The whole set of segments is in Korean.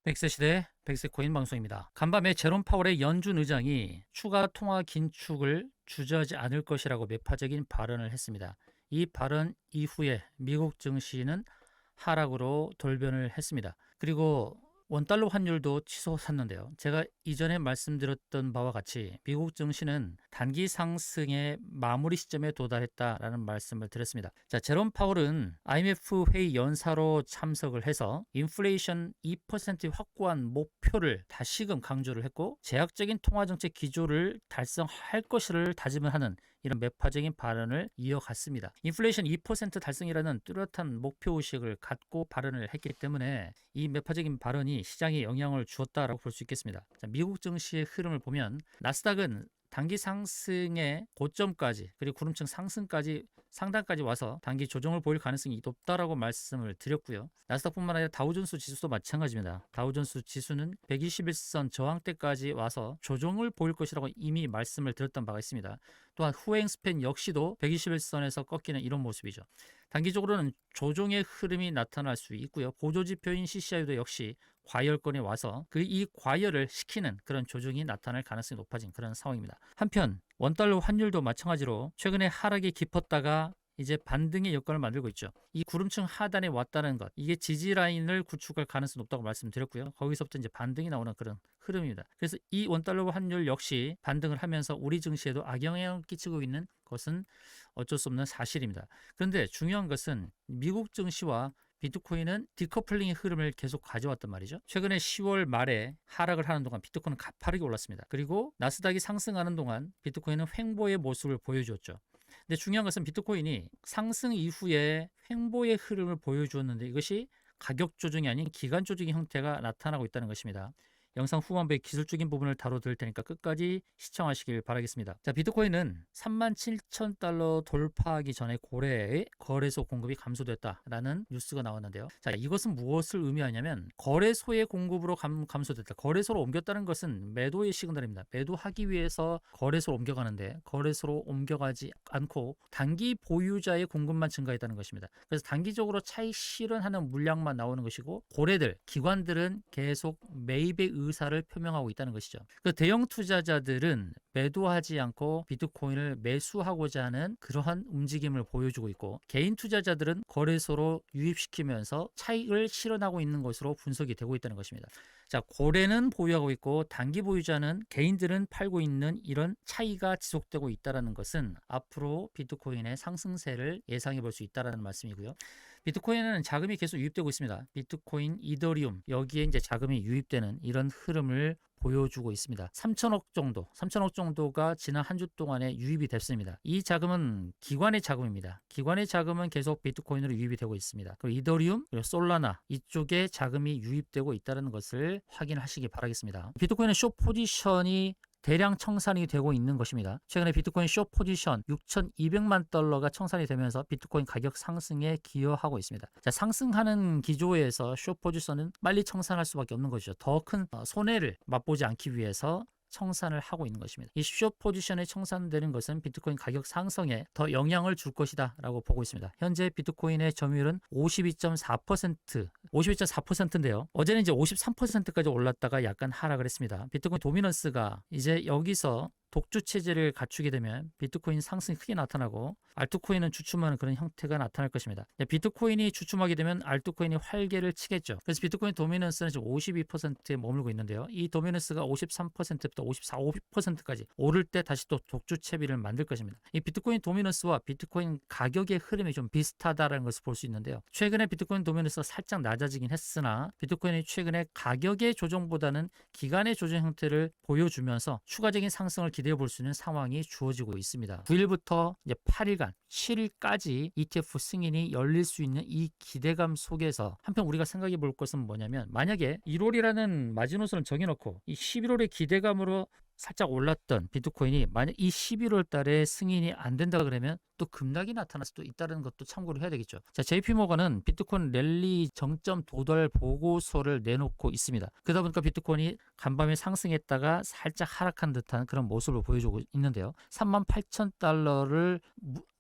백세 시대 백세코인 방송입니다. 간밤에 제롬 파월의 연준 의장이 추가 통화 긴축을 주저하지 않을 것이라고 매파적인 발언을 했습니다. 이 발언 이후에 미국 증시는 하락으로 돌변을 했습니다. 그리고 원달러 환율도 치솟았는데요. 제가 이전에 말씀드렸던 바와 같이 미국 증시는 단기 상승의 마무리 시점에 도달했다라는 말씀을 드렸습니다. 자, 제롬 파월은 IMF 회의 연사로 참석을 해서 인플레이션 2% 확고한 목표를 다시금 강조를 했고 제약적인 통화정책 기조를 달성할 것을 다짐을 하는 이런 매파적인 발언을 이어갔습니다. 인플레이션 2% 달성이라는 뚜렷한 목표의식을 갖고 발언을 했기 때문에 이 매파적인 발언이 시장에 영향을 주었다라고 볼 수 있겠습니다. 자, 미국 증시의 흐름을 보면 나스닥은 단기 상승의 고점까지 그리고 구름층 상단까지 와서 단기 조정을 보일 가능성이 높다라고 말씀을 드렸고요. 나스닥뿐만 아니라 다우존스 지수도 마찬가지입니다. 다우존스 지수는 121선 저항대까지 와서 조정을 보일 것이라고 이미 말씀을 드렸던 바가 있습니다. 또한 후행 스팬 역시도 121선에서 꺾이는 이런 모습이죠. 단기적으로는 조정의 흐름이 나타날 수 있고요. 보조지표인 CCI도 역시 과열권에 와서 이 과열을 시키는 그런 조정이 나타날 가능성이 높아진 그런 상황입니다. 한편 원달러 환율도 마찬가지로 최근에 하락이 깊었다가 이제 반등의 여건을 만들고 있죠. 이 구름층 하단에 왔다는 것, 이게 지지라인을 구축할 가능성이 높다고 말씀드렸고요. 거기서부터 이제 반등이 나오는 그런 흐름입니다. 그래서 이 원달러 환율 역시 반등을 하면서 우리 증시에도 악영향을 끼치고 있는 것은 어쩔 수 없는 사실입니다. 그런데 중요한 것은 미국 증시와 비트코인은 디커플링의 흐름을 계속 가져왔단 말이죠. 최근에 10월 말에 하락을 하는 동안 비트코인은 가파르게 올랐습니다. 그리고 나스닥이 상승하는 동안 비트코인은 횡보의 모습을 보여주었죠. 근데 중요한 것은 비트코인이 상승 이후에 횡보의 흐름을 보여주었는데 이것이 가격 조정이 아닌 기간 조정의 형태가 나타나고 있다는 것입니다. 영상 후반부에 기술적인 부분을 다뤄드릴 테니까 끝까지 시청하시길 바라겠습니다. 자, 비트코인은 37,000달러 돌파하기 전에 고래의 거래소 공급이 감소됐다라는 뉴스가 나왔는데요. 자, 이것은 무엇을 의미하냐면 거래소의 공급으로 감소됐다. 거래소로 옮겼다는 것은 매도의 시그널입니다. 매도하기 위해서 거래소로 옮겨가는데 거래소로 옮겨가지 않고 단기 보유자의 공급만 증가했다는 것입니다. 그래서 단기적으로 차익 실현하는 물량만 나오는 것이고 고래들, 기관들은 계속 매입의 의사를 표명하고 있다는 것이죠. 그 대형 투자자들은 매도하지 않고 비트코인을 매수하고자 하는 그러한 움직임을 보여주고 있고 개인 투자자들은 거래소로 유입시키면서 차익을 실현하고 있는 것으로 분석이 되고 있다는 것입니다. 자, 고래는 보유하고 있고 단기 보유자는 개인들은 팔고 있는 이런 차이가 지속되고 있다는 것은 앞으로 비트코인의 상승세를 예상해 볼 수 있다는 말씀이고요. 비트코인에는 자금이 계속 유입되고 있습니다. 비트코인, 이더리움 여기에 이제 자금이 유입되는 이런 흐름을 보여주고 있습니다. 3천억 정도가 지난 한 주 동안에 유입이 됐습니다. 이 자금은 기관의 자금입니다. 기관의 자금은 계속 비트코인으로 유입이 되고 있습니다. 그리고 이더리움, 그리고 솔라나 이쪽에 자금이 유입되고 있다는 것을 확인하시기 바라겠습니다. 비트코인의 숏 포지션이 대량 청산이 되고 있는 것입니다. 최근에 비트코인 숏 포지션 6,200만 달러가 청산이 되면서 비트코인 가격 상승에 기여하고 있습니다. 자, 상승하는 기조에서 숏 포지션은 빨리 청산할 수밖에 없는 것이죠. 더 큰 손해를 맛보지 않기 위해서 청산을 하고 있는 것입니다. 이 숏 포지션에 청산되는 것은 비트코인 가격 상승에 더 영향을 줄 것이다 라고 보고 있습니다. 현재 비트코인의 점유율은 52.4%인데요. 어제는 이제 53%까지 올랐다가 약간 하락을 했습니다. 비트코인 도미넌스가 이제 여기서 독주 체제를 갖추게 되면 비트코인 상승이 크게 나타나고 알트코인은 주춤하는 그런 형태가 나타날 것입니다. 비트코인이 주춤하게 되면 알트코인이 활개를 치겠죠. 그래서 비트코인 도미넌스는 지금 52%에 머물고 있는데요. 이 도미넌스가 53%부터 54, 50%까지 오를 때 다시 또 독주 채비를 만들 것입니다. 이 비트코인 도미넌스와 비트코인 가격의 흐름이 좀 비슷하다는 것을 볼 수 있는데요. 최근에 비트코인 도미넌스가 살짝 낮아지긴 했으나 비트코인이 최근에 가격의 조정보다는 기간의 조정 형태를 보여주면서 추가적인 상승을 기대해 볼 수 있는 상황이 주어지고 있습니다. 9일부터 이제 8일간 7일까지 ETF 승인이 열릴 수 있는 이 기대감 속에서 한편 우리가 생각해 볼 것은 뭐냐면 만약에 1월이라는 마지노선을 정해놓고 이 11월의 기대감으로 살짝 올랐던 비트코인이 만약 이 11월 달에 승인이 안 된다 그러면 또 급락이 나타날 수도 있다는 것도 참고를 해야 되겠죠. 자, JP모건은 비트코인 랠리 정점 도달 보고서를 내놓고 있습니다. 그러다 보니까 비트코인이 간밤에 상승했다가 살짝 하락한 듯한 그런 모습을 보여주고 있는데요. 38,000달러를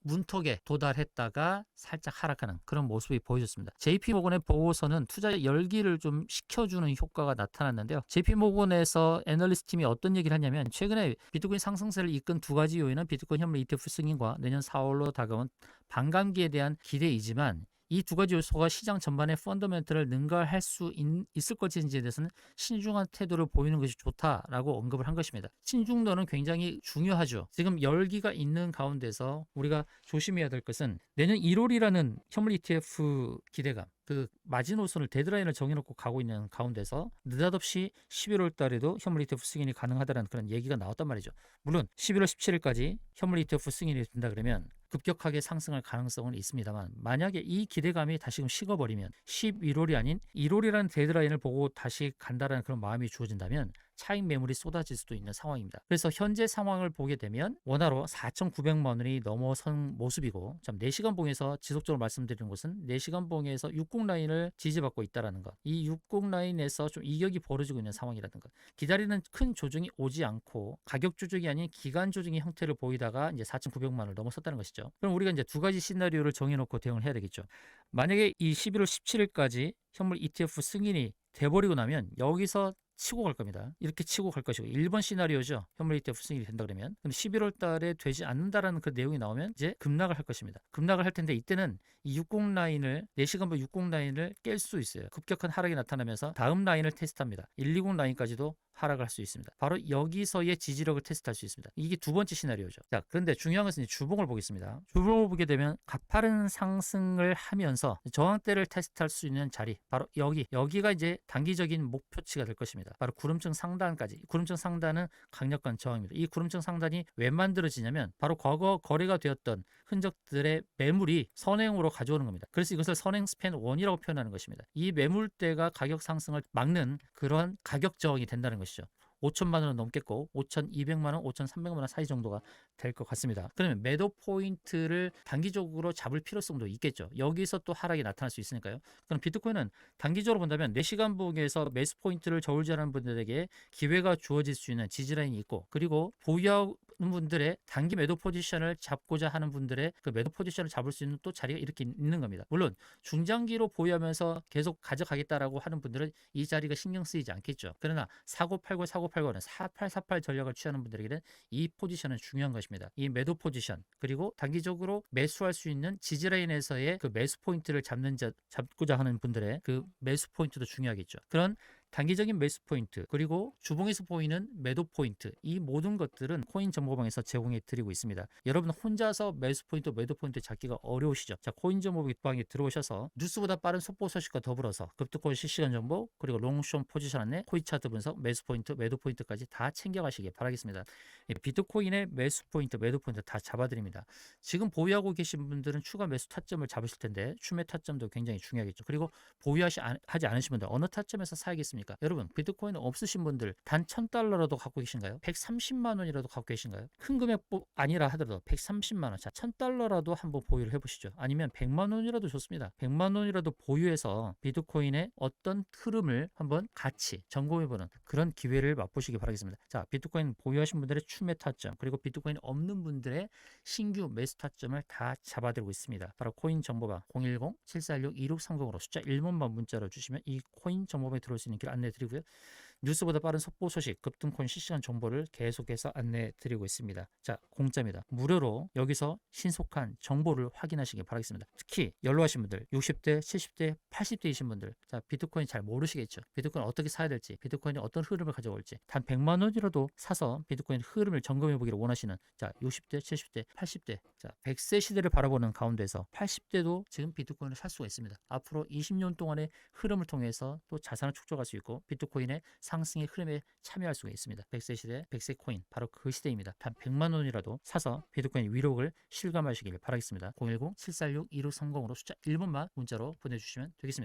문턱에 도달했다가 살짝 하락하는 그런 모습이 보여졌습니다. JP모건의 보고서는 투자 열기를 좀 식혀주는 효과가 나타났는데요. JP모건에서 애널리스트 팀이 어떤 얘기를 하냐면 최근에 비트코인 상승세를 이끈 두 가지 요인은 비트코인 현물 ETF 승인과 내년 4월로 다가온 반감기에 대한 기대이지만 이 두 가지 요소가 시장 전반의 펀더멘털을 능가할 수 있을 것인지에 대해서는 신중한 태도를 보이는 것이 좋다라고 언급을 한 것입니다. 신중도는 굉장히 중요하죠. 지금 열기가 있는 가운데서 우리가 조심해야 될 것은 내년 1월이라는 현물 ETF 기대감, 그 마지노선을 데드라인을 정해놓고 가고 있는 가운데서 느닷없이 11월 달에도 현물 ETF 승인이 가능하다는 그런 얘기가 나왔단 말이죠. 물론 11월 17일까지 현물 ETF 승인이 된다 그러면 급격하게 상승할 가능성은 있습니다만 만약에 이 기대감이 다시금 식어버리면 11월이 아닌 1월이라는 데드라인을 보고 다시 간다라는 그런 마음이 주어진다면 차익 매물이 쏟아질 수도 있는 상황입니다. 그래서 현재 상황을 보게 되면 원화로 4,900만 원이 넘어선 모습이고 4시간 봉에서 지속적으로 말씀드리는 것은 4시간 봉에서 60 라인을 지지받고 있다는 것, 이 60 라인에서 좀 이격이 벌어지고 있는 상황이라는 것, 기다리는 큰 조정이 오지 않고 가격 조정이 아닌 기간 조정의 형태를 보이다가 이제 4,900만 원을 넘어섰다는 것이죠. 그럼 우리가 이제 두 가지 시나리오를 정해놓고 대응을 해야 되겠죠. 만약에 이 11월 17일까지 현물 ETF 승인이 돼버리고 나면 여기서 치고 갈 겁니다. 이렇게 치고 갈 것이고 1번 시나리오죠. 현물 ETF 승인이 된다 그러면. 그럼 11월 달에 되지 않는다라는 그 내용이 나오면 이제 급락을 할 것입니다. 급락을 할 텐데 이때는 이 60 라인을 4시간분 60 라인을 깰 수 있어요. 급격한 하락이 나타나면서 다음 라인을 테스트합니다. 120 라인까지도 하락을 할 수 있습니다. 바로 여기서의 지지력을 테스트할 수 있습니다. 이게 두 번째 시나리오죠. 자, 그런데 중요한 것은 주봉을 보겠습니다. 주봉을 보게 되면 가파른 상승을 하면서 저항대를 테스트할 수 있는 자리, 바로 여기가 이제 단기적인 목표치가 될 것입니다. 바로 구름층 상단까지. 구름층 상단은 강력한 저항입니다. 이 구름층 상단이 왜 만들어지냐면 바로 과거 거래가 되었던 흔적들의 매물이 선행으로 가져오는 겁니다. 그래서 이것을 선행 스팬 1이라고 표현하는 것입니다. 이 매물대가 가격 상승을 막는 그런 가격 저항이 된다는 것이죠. 5천만 원은 넘겠고 5,200만 원, 5,300만 원 사이 정도가 될 것 같습니다. 그러면 매도 포인트를 단기적으로 잡을 필요성도 있겠죠. 여기서 또 하락이 나타날 수 있으니까요. 그럼 비트코인은 단기적으로 본다면 4시간 봉에서 매수 포인트를 저울질하는 분들에게 기회가 주어질 수 있는 지지라인이 있고, 그리고 보유하는 분들의 단기 매도 포지션을 잡고자 하는 분들의 그 매도 포지션을 잡을 수 있는 또 자리가 이렇게 있는 겁니다. 물론 중장기로 보유하면서 계속 가져가겠다라고 하는 분들은 이 자리가 신경 쓰이지 않겠죠. 그러나 사고 팔고는 4848 전략을 취하는 분들에게는 이 포지션은 중요한 것입니다. 이 매도 포지션, 그리고 단기적으로 매수할 수 있는 지지라인에서의 그 매수 포인트를 잡고자 하는 분들의 그 매수 포인트도 중요하겠죠. 그런 단기적인 매수 포인트, 그리고 주봉에서 보이는 매도 포인트, 이 모든 것들은 코인 정보방에서 제공해 드리고 있습니다. 여러분 혼자서 매수 포인트, 매도 포인트 잡기가 어려우시죠? 자, 코인 정보방에 들어오셔서 뉴스보다 빠른 속보 소식과 더불어서 급등권 실시간 정보, 그리고 롱숏 포지션 안내, 코인 차트 분석, 매수 포인트, 매도 포인트까지 다 챙겨가시기 바라겠습니다. 비트코인의 매수 포인트, 매도 포인트 다 잡아드립니다. 지금 보유하고 계신 분들은 추가 매수 타점을 잡으실 텐데 추매 타점도 굉장히 중요하겠죠. 그리고 보유하지 않으신 분들 어느 타점에서 사야겠습니까? 여러분 비트코인 없으신 분들 단 1,000달러라도 갖고 계신가요? 130만 원이라도 갖고 계신가요? 큰 금액 아니라 하더라도 130만 원, 자 1,000달러라도 한번 보유를 해보시죠. 아니면 100만 원이라도 좋습니다. 100만 원이라도 보유해서 비트코인의 어떤 흐름을 한번 같이 점검해보는 그런 기회를 맛보시기 바라겠습니다. 자, 비트코인 보유하신 분들의 추매 타점, 그리고 비트코인 없는 분들의 신규 매수 타점을 다 잡아드리고 있습니다. 바로 코인 정보방 010-746-2630으로 숫자 1번만 문자로 주시면 이 코인 정보방에 들어올 수 있는 길 안내해드리고요. 뉴스보다 빠른 속보 소식, 급등코인 실시간 정보를 계속해서 안내해드리고 있습니다. 자, 공짜입니다. 무료로 여기서 신속한 정보를 확인하시기 바라겠습니다. 특히 연로하신 분들, 60대, 70대, 80대이신 분들, 자, 비트코인 잘 모르시겠죠. 비트코인 어떻게 사야 될지, 비트코인이 어떤 흐름을 가져올지, 단 100만 원이라도 사서 비트코인 흐름을 점검해 보기를 원하시는, 자, 60대, 70대, 80대, 자, 100세 시대를 바라보는 가운데서 80대도 지금 비트코인을 살 수가 있습니다. 앞으로 20년 동안의 흐름을 통해서 또 자산을 축적할 수 있고 비트코인의 상승의 흐름에 참여할 수가 있습니다. 100세 시대, 100세 코인, 바로 그 시대입니다. 단 100만 원이라도 사서 비트코인 위력을 실감하시길 바라겠습니다. 010-746-2630으로 숫자 1번만 문자로 보내주시면 되겠습니다.